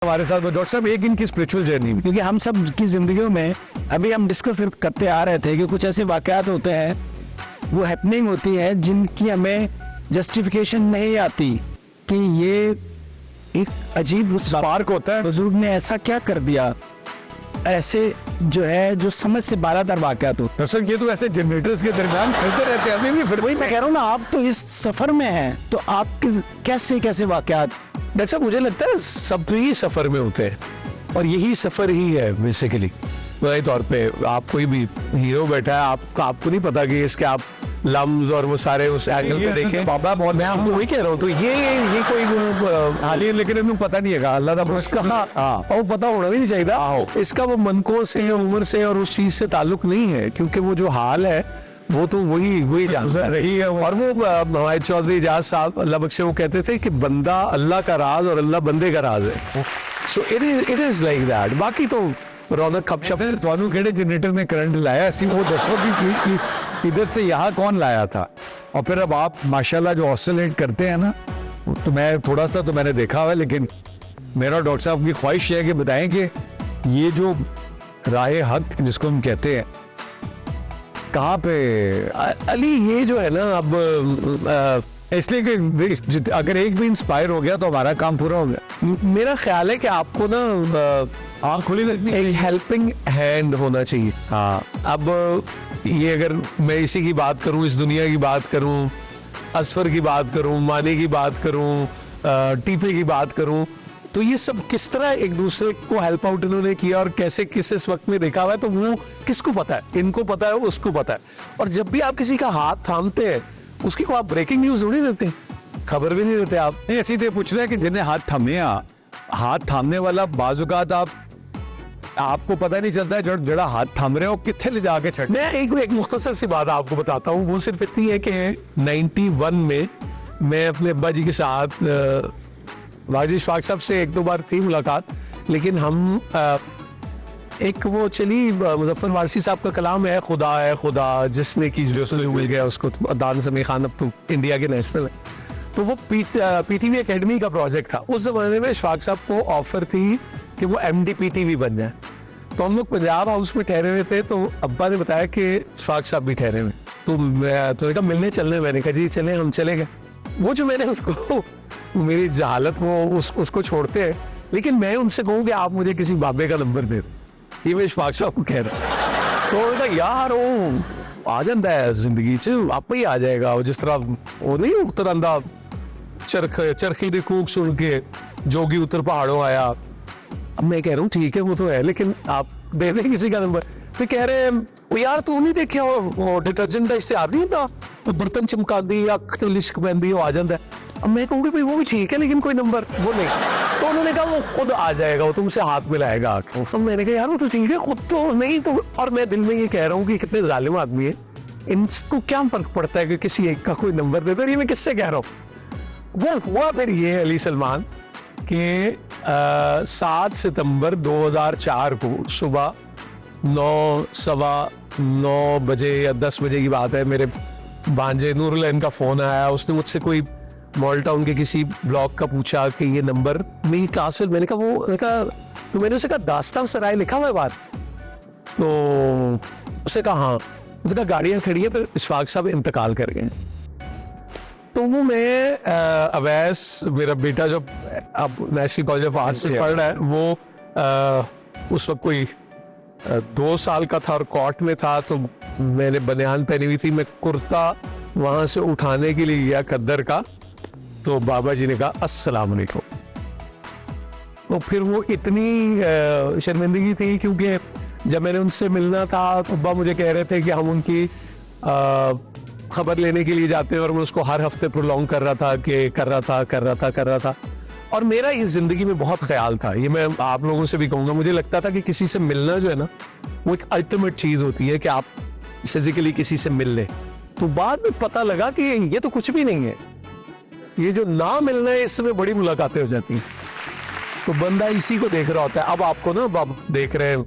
हमारे साथ डॉक्टर साहब एक इनकी स्पिरिचुअल जर्नी, क्योंकि हम सब की जिंदगियों में अभी हम डिस्कस करते आ रहे थे कि कुछ ऐसे वाकयात होते हैं, वो हैपनिंग होती है जिनकी हमें जस्टिफिकेशन नहीं आती कि ये एक अजीब स्पार्क होता है। बुजुर्ग ने ऐसा क्या कर दिया, ऐसे जो है जो समझ से बालातर वाकयात होते हैं। दरअसल ये तो ऐसे जनरेटर्स के दरमियान फिरते रहते हैं अभी भी। फिर वही मैं कह रहा हूँ ना, आप तो इस सफर में हैं, तो आप कैसे कैसे वाकयात। डॉक्टर साहब मुझे लगता है सब ही सफर में होते हैं और यही सफर ही है बेसिकली। बड़े तौर पे आप कोई भी हीरो बैठा है, आपको नहीं पता कि इसके आप लम्स और वो सारे उस एंगल पे देखें। बाबा बहुत मैं आपको वही कह रहा हूँ, तो ये कोई हालिया, लेकिन इन्हें पता नहीं है अल्लाह का उसका और पता होना भी नहीं चाहिए। इसका वो मनकों से, उम्र से और उस चीज से ताल्लुक नहीं है, क्योंकि वो जो हाल है वो तो वही जानता रही है। और वो हमारे चौधरी एजाज साहब अल्लाह बख्शे वो कहते थे कि बंदा अल्लाह का राज और अल्लाह बंदे का राज है। So it is like that. बाकी तो रौनक खपशप। ਤੁਹਾਨੂੰ ਕਿਹੜੇ जनरेटर में करंट लाया सी वो दसो कि इधर से यहाँ कौन लाया था। और फिर अब आप माशाल्लाह जो ऑसिलेट करते हैं ना, तो मैं थोड़ा सा तो मैंने देखा हुआ है, लेकिन मेरा डॉक्टर साहब की ख्वाहिश है कि बताएं कि ये जो राह हक जिसको हम कहते हैं कहाँ पे अली, ये जो है ना अब इसलिए कि अगर एक भी इंस्पायर हो गया तो हमारा काम पूरा हो गया। मेरा ख्याल है कि आपको ना आँख खुली रखनी, एक हेल्पिंग हैंड होना चाहिए। हाँ, अब ये अगर मैं इसी की बात करूं, इस दुनिया की बात करूं, असफर की बात करूं, मानी की बात करूं, टीपे की बात करूं, तो ये सब किस तरह एक दूसरे को हेल्प आउट इन्होंने किया और कैसे किस इस वक्त में देखा हुआ है, तो वो किसको पता है, इनको पता है, उसको पता है। और जब भी आप किसी का हाथ थामते हैं, उसकी को आप ब्रेकिंग न्यूज नहीं देते, खबर भी नहीं देते आप। नहीं, ऐसी तो पूछ रहे हैं कि जिन्हें हाथ थामे, हाथ थामने वाला बाजुकात आपको पता नहीं चलता है जड़ा हाथ थाम रहे हो कितने ले जाके छट। मैं एक मुख्तसर सी बात आपको बताता हूँ, वो सिर्फ इतनी है कि 91 में मैं अपने अब्बा जी के साथ वाजिद इशफाक साहब से एक दो बार थी मुलाकात, लेकिन हम एक वो चली मुजफ्फर वारसी साहब का कलाम है खुदा जिसने की जो मिल गया उसको दान समी खान, अब तो इंडिया के नेशनल है, तो वो पीटीवी एकेडमी का प्रोजेक्ट था। उस जमाने में इशफाक साहब को ऑफर थी कि वो एमडी पीटीवी बन जाए। तो हम लोग पंजाब हाउस में ठहरे हुए थे, तो अब्बा ने बताया कि इशफाक साहब भी ठहरे हुए, तो मैं कहा मिलने चलने, मैंने कहा जी चले, हम चले गए। वो जो मैंने उसको मेरी जहालत वो उसको छोड़ते हैं, लेकिन मैं उनसे कहूँ कि आप मुझे किसी बाबे का नंबर दे दो, ये मैं इशफाक साहब को कह रहा। तो यार वो आ जाता है जिंदगी च, आप ही आ जाएगा। वो जिस तरह वो नहीं उतर आंदा चरखी दी कूक सुन के जोगी उतर पहाड़ों आया। अब मैं कह रहा हूँ ठीक है वो तो है, लेकिन आप दे दें किसी का नंबर। फिर कह रहे हैं वो यार तू नहीं देखा वो डिटर्जेंट का इश्तेहार नहीं था, तो बर्तन चमका दी, अख तो लिश्क पहनती, वो आ जाता है। अब मैं कहूँगी भाई वो भी ठीक है, लेकिन कोई नंबर वो नहीं। तो उन्होंने कहा वो खुद आ जाएगा, वो तुमसे हाथ मिलाएगा। तो मैंने कहा यार वो तो ठीक है, खुद तो नहीं तो। और मैं दिल में ये कह रहा हूँ कि कितने जालिम आदमी है, इनको क्या फर्क पड़ता है कि किसी एक का कोई नंबर दे दो। ये मैं किससे कह रहा हूँ, वो हुआ फिर ये अली सलमान के 7 सितंबर 2004 को सुबह 9, सवा 9 बजे या 10 बजे की बात है, मेरे भांजे नूरुल का फोन आया। उसने मुझसे कोई मॉल टाउन के किसी ब्लॉक का पूछा कि ये नंबर मेरी क्लास में, मैंने मैंने उसे कहा दास्तान सराय लिखा हुआ है बात, तो उसे कहा हाँ। उसने कहा गाड़ियां खड़ी है, फिर इशफाक साहब इंतकाल कर गए। तो वो मैं अवैस, मेरा बेटा जो अब नेशनल कॉलेज ऑफ आर्ट्स से पढ़ रहा है, वो उस वक्त कोई 2 साल का था और कोर्ट में था, तो मैंने बनियान पहनी हुई थी, मैं कुर्ता वहां से उठाने के लिए गया खद्दर का, तो बाबा जी ने कहा अस्सलाम वालेकुम। तो फिर वो इतनी शर्मिंदगी थी, क्योंकि जब मैंने उनसे मिलना था तो अब्बा मुझे कह रहे थे कि हम उनकी खबर लेने के लिए जाते हैं, और मैं उसको हर हफ्ते प्रोलॉन्ग कर रहा था कि कर रहा था। और मेरा इस जिंदगी में बहुत ख्याल था, ये मैं आप लोगों से भी कहूँगा, मुझे लगता था कि किसी से मिलना जो है ना, वो एक अल्टीमेट चीज होती है कि आप फिजिकली किसी से मिल ले। तो बाद में पता लगा कि ये तो कुछ भी नहीं है, ये जो ना मिलना है इसमें बड़ी मुलाकातें हो जाती हैं। तो बंदा इसी को देख रहा होता है। अब आपको ना अब देख रहे हैं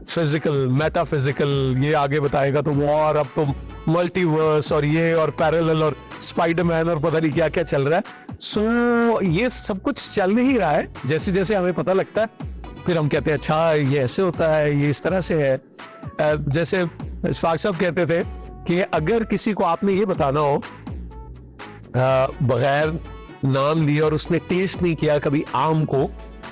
फिजिकल, मेटाफिजिकल, ये आगे बताएगा तो वो, और अब तो मल्टीवर्स और ये और पैरेलल और स्पाइडरमैन और पता नहीं क्या क्या चल रहा है। सो ये सब कुछ चल नहीं रहा है, जैसे जैसे हमें पता लगता है फिर हम कहते हैं अच्छा ये ऐसे होता है, ये इस तरह से है। जैसे इशफाक साहब कहते थे कि अगर किसी को आपने ये बताना हो बगैर नाम लिए और उसने टेस्ट नहीं किया कभी आम को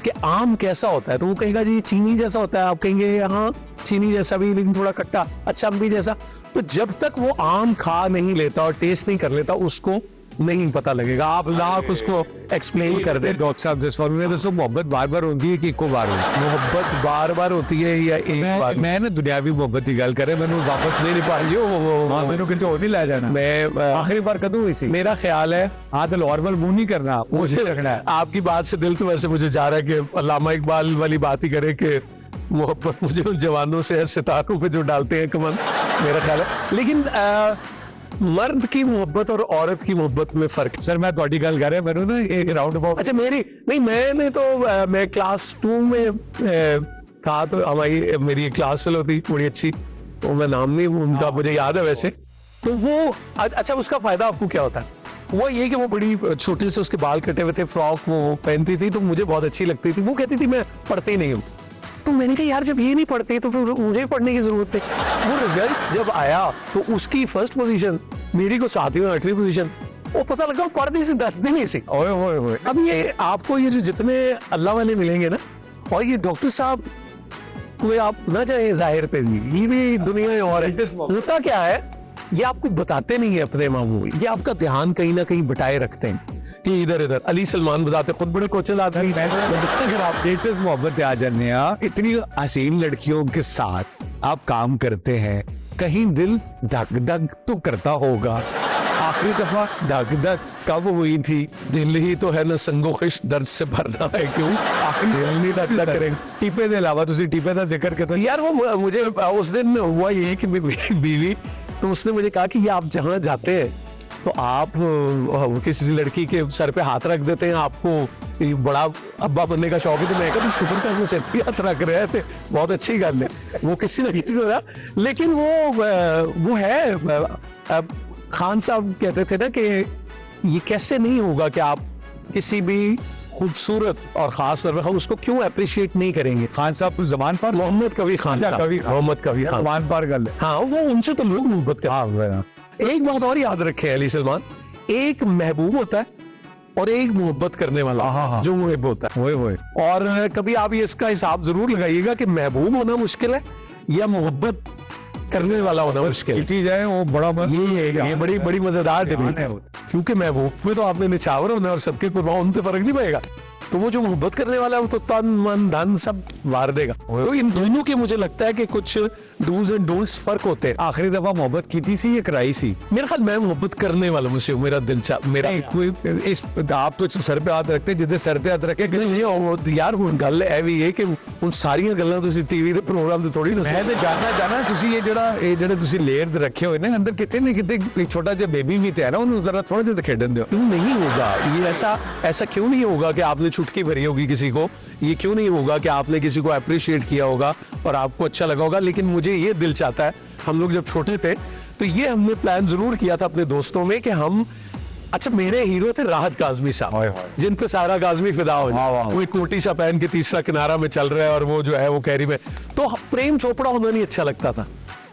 कि आम कैसा होता है, तो वो कहेगा जी चीनी जैसा होता है। आप कहेंगे हाँ चीनी जैसा भी लेकिन थोड़ा खट्टा, अच्छा अम्बी जैसा। तो जब तक वो आम खा नहीं लेता और टेस्ट नहीं कर लेता उसको नहीं पता लगेगा। आप लाख उसको एक्सप्लेन कर दे। डॉक्टर साहब जिस फॉर्म में दोस्तों मोहब्बत बार बार होती है कि इको बार होती है? मोहब्बत बार बार होती है या एक बार? मैं ना दुनियावी मोहब्बत की गल करे मैंने वापस नहीं पा लियो हाँ मैंने कितने और नहीं ला जाना। मैं आखिरी बार कदू हुई सी मेरा ख्याल है हाँ तो नॉर्मल मुंह नहीं करना, मुझे रखना है। आपकी बात से दिल तो वैसे मुझे जा रहा है कि अल्लामा इकबाल वाली बात ही करे कि मोहब्बत मुझे उन जवानों से सितारों पे जो डालते हैं कमन, मेरा ख्याल है। लेकिन मर्द की मोहब्बत और औरत की मोहब्बत में फर्क। सर मैं थोड़ी गल कर रहा मैंने ना एक राउंड अबाउट अच्छा मेरी नहीं, मैंने तो मैं क्लास 2 में था तो हमारी मेरी क्लास फेलो थी बड़ी अच्छी, तो मैं नाम नहीं उनका मुझे याद है वैसे। तो वो अच्छा उसका फायदा आपको क्या होता है? वो ये कि वो बड़ी छोटे से उसके बाल कटे हुए थे, फ्रॉक वो पहनती थी तो मुझे बहुत अच्छी लगती थी। वो कहती थी मैं पढ़ती नहीं हूँ, तो मैंने कहा यार जब ये नहीं पढ़ती तो फिर मुझे पढ़ने की जरूरत है। वो रिजल्ट जब आया तो उसकी फर्स्ट पोजीशन, मेरी को 7वीं और 8वीं पोजीशन। वो पता लगा पढ़ने से 10 दिन ही से। ओए ओए ओए अब ये आपको ये जो जितने अल्लाह वाले मिलेंगे ना, और ये डॉक्टर साहब कोई आप ना चाहे जाहिर पे भी, ये भी दुनिया और होता क्या है ये आपको बताते नहीं है अपने मामूल, ये आपका ध्यान कहीं ना कहीं बटाए रखते हैं कि इधर इधर। अली सलमान बताते खुद बड़े कोचल आदमी। अगर आप लेटेस्ट मोहब्बत आ जाने इतनी हसीन लड़कियों के साथ आप काम करते हैं, कहीं दिल धक धक तो करता होगा। आखिरी दफा धक धक कब हुई थी? दिल ही तो है ना संगो खिश दर्द से भरना है क्यों, आखिरी दिल नहीं धक धक करेगा। टीपे के अलावा तुसी टीपे का जिक्र करते यार वो मुझे उस दिन हुआ ये कि बीवी तो उसने मुझे कहा कि ये आप जहाँ जाते हैं तो आप किसी लड़की के सर पे हाथ रख देते हैं, आपको ये बड़ा अब्बा बनने का शौक है। तो मैं कहता शुक्र का वो सर पे हाथ रख रहे थे, बहुत अच्छी गल है। वो किसी न किसी तरह, लेकिन वो है खान साहब कहते थे ना कि ये कैसे नहीं होगा कि आप किसी भी खूबसूरत और खास तौर पर हम उसको क्यों अप्रिशिएट नहीं करेंगे। खान साहब जमान पर मोहम्मद कबीर खान साहब, मोहम्मद कबीर खान जमान पर गल है। हाँ वो उनसे तो लोग मोहब्बत करते हैं। एक बात और याद रखे अली सलमान, एक महबूब होता है और एक मोहब्बत करने वाला जो मुहिब होता है। और कभी आप ये इसका हिसाब जरूर लगाइएगा कि महबूब होना मुश्किल है या मोहब्बत करने वाला होना मुश्किल है। वो बड़ा ये बड़ी मजेदार डिबेट है, क्योंकि महबूब में तो आपने निछावर होना और सबके कुर्बान, उनसे फर्क नहीं पड़ेगा। तो वो जो मोहब्बत करने वाला है वो तो तन मन धन सब वार देगा। तो इन दोनों के मुझे लगता है कि कुछ डूज एंड डोंट्स फर्क होते हैं। आखिरी दफा मोहब्बत की थी सी या कराई सी? मेरे ख्याल मैं मोहब्बत करने वाला मुझे मेरा दिल मेरा इस आप तो सर पे हाथ रखते जिद्दे सर पे हाथ रखे नहीं यार हुण गल है भी ये कि उन सारियां गल्लां तुसी टीवी दे प्रोग्राम ते थोड़ी ना मैं तो जानना तुसी ये ਜਿਹੜੇ ਤੁਸੀਂ लेयर्स रखे हुए ना अंदर कितने न कितने छोटा जिहा बेबी भी तो है ना, उन्हें जरा थोड़ा जिहा खेडन दो। क्यों नहीं होगा ये ऐसा क्यों नहीं होगा कि आपने चुटकी भरी होगी किसी को? ये क्यों नहीं होगा कि आपने किसी को अप्रिशिएट किया होगा और आपको अच्छा लगा होगा? लेकिन मुझे ये दिल चाहता है, हम लोग जब छोटे थे तो ये हमने प्लान जरूर किया था अपने दोस्तों में कि हम, अच्छा मेरे हीरो थे राहत काज़मी साहब, जिन पे सारा काज़मी फिदा हो जाए। वो एक कोटी सा पहन के तीसरा किनारा में चल रहा है और वो जो है वो कैरी में। तो प्रेम चोपड़ा होना नहीं अच्छा लगता था,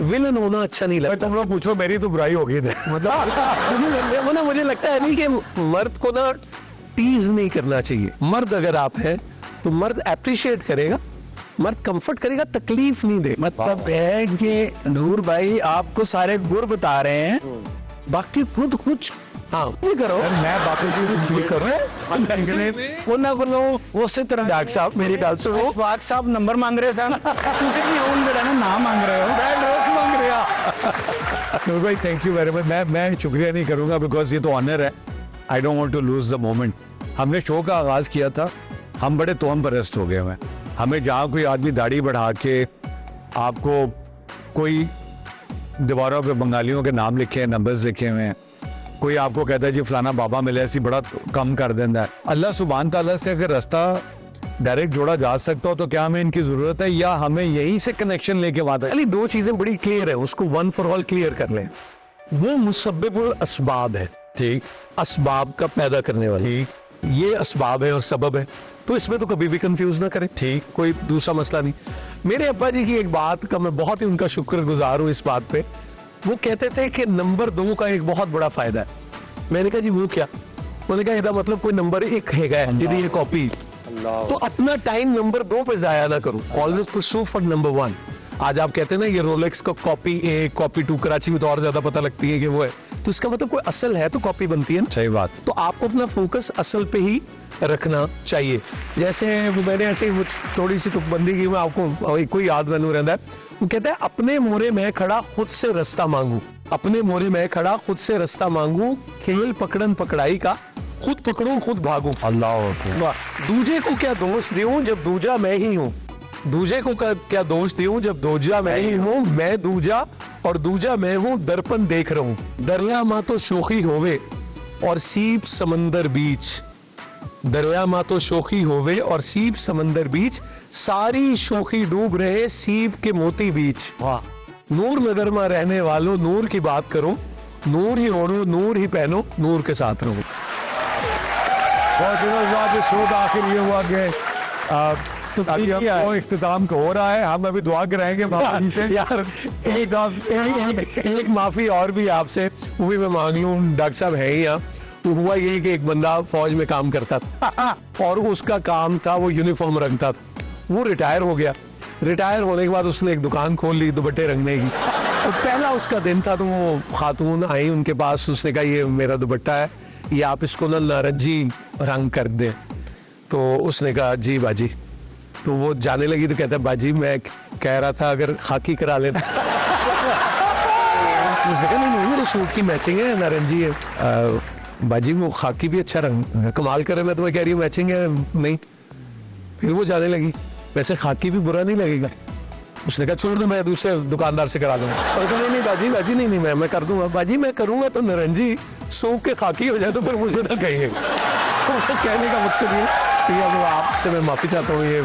विलन होना अच्छा नहीं लगता। तुम लोग पूछो मेरी तो बुराई हो गई थी। मतलब मुझे लगता है नहीं कि मर्द को ना टीज नहीं करना चाहिए। मर्द अगर आप हैं तो मर्द अप्रिशिएट करेगा, मर्द कंफर्ट करेगा, तकलीफ नहीं दे। मतलब है कि नूर भाई आपको सारे गुर बता रहे हैं, बाकी खुद कुछ नहीं करो। मैं बाकी चीज करो वो ना करो वो उसी तरह। डॉक्टर साहब मेरी गल सुनो, वाक साहब नंबर मांग रहे सन, तुझे भी ओन बेटा ना नाम मांग रहे हो, मैं ड्रेस मांग रहा। नूर भाई थैंक यू वेरी मच। मैं शुक्रिया नहीं करूंगा बिकॉज ये तो ऑनर है। I don't want to lose the moment. हमने शो का आगाज किया था, हम बड़े तोहम परस्त हो गए हैं। हमें जहाँ कोई आदमी दाढ़ी बढ़ा के आपको कोई दीवारों पे बंगालियों के नाम लिखे हैं, नंबर्स लिखे हुए हैं, कोई आपको कहता है जी फलाना बाबा मिले, ऐसी बड़ा कम कर देता है। अल्लाह सुभान ताला से अगर रास्ता डायरेक्ट जोड़ा जा सकता हो तो क्या हमें इनकी जरूरत है या हमें यहीं से कनेक्शन लेके बात है? दो चीजें बड़ी क्लियर है, उसको वन फॉर ऑल क्लियर कर लें। वो मुसब्बिबुल असबाब है, ठीक असबाब का पैदा करने वाला, ठीक ये असबाब है और सबब है, तो इसमें तो कभी भी कंफ्यूज ना करें, ठीक, कोई दूसरा मसला नहीं। मेरे अब्बा जी की एक बात का मैं बहुत ही उनका शुक्रगुजार हूँ इस बात पे, वो कहते थे कि नंबर 2 का एक बहुत बड़ा फायदा है। मैंने कहा जी वो क्या? उन्होंने कहा ਇਹਦਾ मतलब कोई नंबर 1 है जिहदी ये कॉपी, तो अपना टाइम नंबर 2 पे जाया ना करो, ऑलवेज परस्यू फॉर नंबर 1। आज आप कहते हैं ना ये रोलेक्स का कॉपी 1 कॉपी 2 कराची में तो और ज्यादा पता लगती है कि वो है, तो इसका मतलब कोई असल है तो कॉपी बनती है ना। सही बात। तो आपको अपना फोकस असल पे ही रखना चाहिए। जैसे वो मैंने ऐसे ही थोड़ी सी तुकबंदी की, मैं आपको एक कोई याद बनू रहता है, वो कहता है अपने मोरे में खड़ा खुद से रास्ता मांगू, अपने मोरे में खड़ा खुद से रास्ता मांगू, खेल पकड़न पकड़ाई का खुद पकड़ूं खुद भागूं। अल्लाह दूजे को क्या दोष दूं जब दूजा मैं ही हूं, दूजे को क्या दोष दूं जब दूजा मैं ही हूं, मैं दूजा और दूजा मैं हूं, दर्पण देख रहा हूं। दरिया मां तो शोखी होवे और सीप समंदर बीच, दरिया मां तो शोखी होवे और सीप समंदर बीच, सारी शोखी डूब रहे सीप के मोती बीच। वाह। नूर नगर में रहने वालों नूर की बात करो, नूर ही ओढ़ो नूर ही पहनो, नूर के साथ रहो। बहुत दिनों बाद ये शो का आखिर ये हुआ कि अभी हमको इख्तिताम को हो रहा है, हम अभी दुआ कराएंगे बाबा जी से। यार एक माफी और भी आपसे, वो भी मैं मांग लूं, डॉक्टर साहब है ही यहाँ। वो हुआ ये कि एक बंदा फौज में काम करता था और उसका काम था वो यूनिफॉर्म रंगता था, वो रिटायर हो गया। रिटायर होने के बाद उसने एक दुकान खोल ली दुपट्टे रंगने की, तो पहला उसका दिन था, तो वो खातून आई उनके पास, उसने कहा ये मेरा दुपट्टा है, ये आप इसको ना नारंगी रंग कर दे। तो उसने कहा जी बाजी। तो वो जाने लगी तो कहता बाजी मैं कह रहा था अगर खाकी करा लेना। उसने कहा नहीं मेरे सूट की मैचिंग है, नारंगी है। बाजी वो खाकी भी अच्छा रंग कमाल करे, मैं तुम्हें कह रही हूँ मैचिंग है नहीं। फिर वो जाने लगी, वैसे खाकी भी बुरा नहीं लगेगा। उसने कहा छोड़ दो मैं दूसरे दुकानदार से करा दूंगा। और कहा नहीं बाजी बाजी नहीं मैं कर दूंगा। बाजी मैं करूंगा तो नारंगी सूप के खाकी हो जाए तो फिर मुझे ना कहिएगा। तो कहने का मकसद ये आपसे मैं माफी चाहता हूँ, ये